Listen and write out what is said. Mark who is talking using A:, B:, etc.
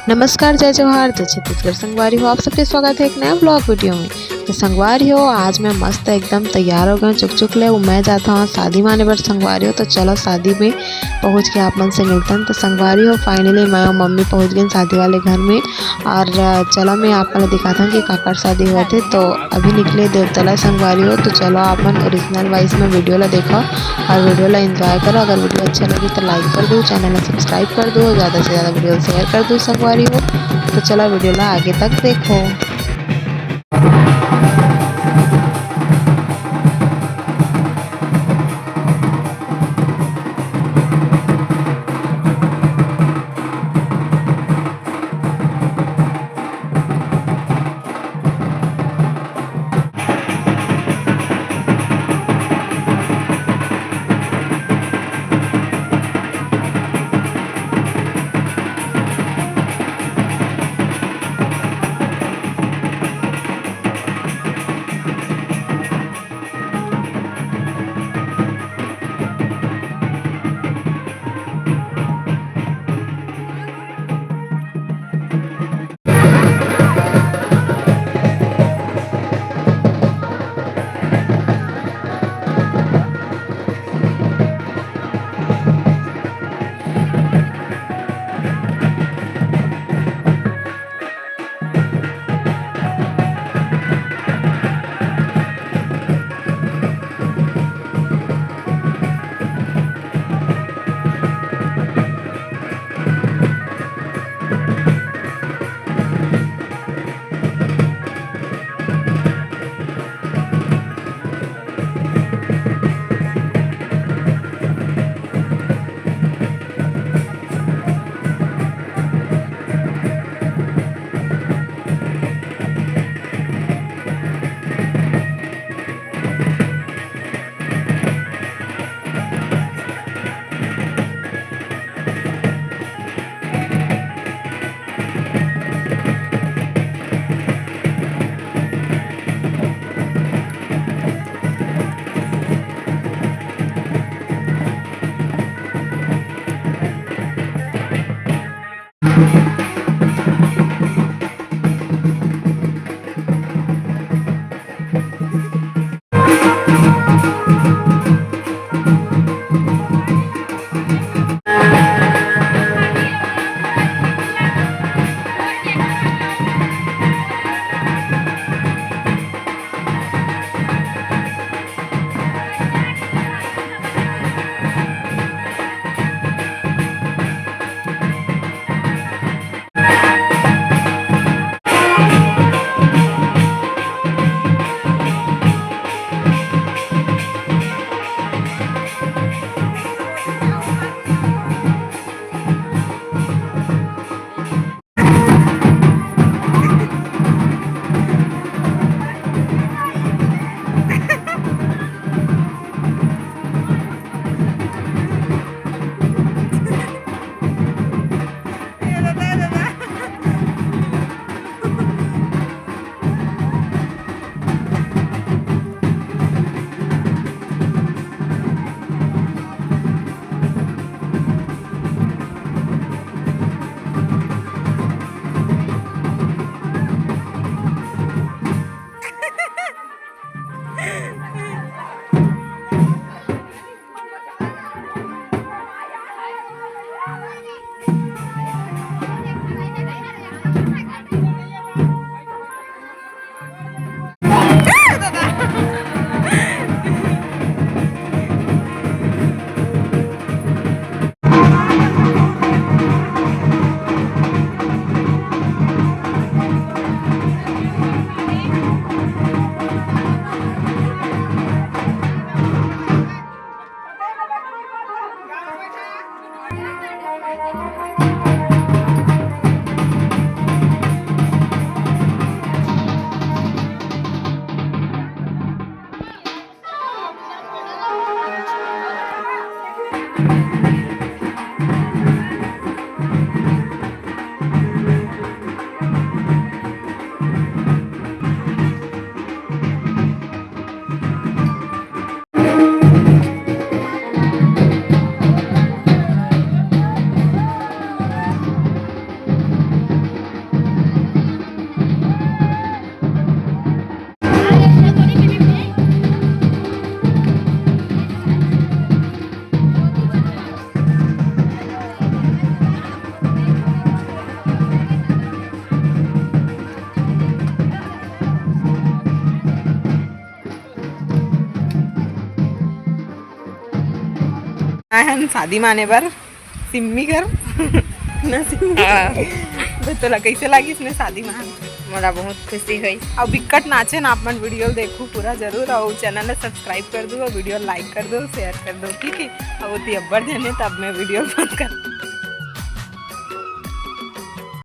A: नमस्कार, जय जवाहर, जय छत्तीसगढ़। संगवारी हो, आप सबके स्वागत है एक नया ब्लॉग वीडियो में। तो संगवारी हो, आज मैं मस्त एकदम तैयार हो गई, चुक ले मैं जाता हूँ शादी में आने पर। संगवारी हो तो चलो शादी में पहुँच के आप मन से मिलता हूँ। तो संगवारी हो फाइनली मैं और मम्मी पहुँच गए शादी वाले घर में। और चलो मैं आप मन दिखाता हूँ कि काकर शादी हुआ थे। तो अभी निकले देवतला संगवारी हो, तो चलो आप मन ओरिजिनल वाइज में वीडियो ला देखो और वीडियो ला एंजॉय करो। अगर वीडियो अच्छा लगे तो लाइक कर दो, चैनल ला सब्सक्राइब कर दो, ज़्यादा से ज़्यादा वीडियो शेयर कर दो संगवारी हो। तो चलो वीडियो ला आगे तक देखो। आहे शादी माने बर सिम्मी कर ना सिम्मी तोला कैसे लागिस ने शादी में
B: मोला बहुत खुशी हुई।
A: और बिकट नाचे ना अपन वीडियो देखो पूरा जरूर और चैनल ने सब्सक्राइब कर दो और वीडियो लाइक कर दो शेयर कर दो ठीक है। और वो अब्बर जने तब मैं वीडियो बंद कर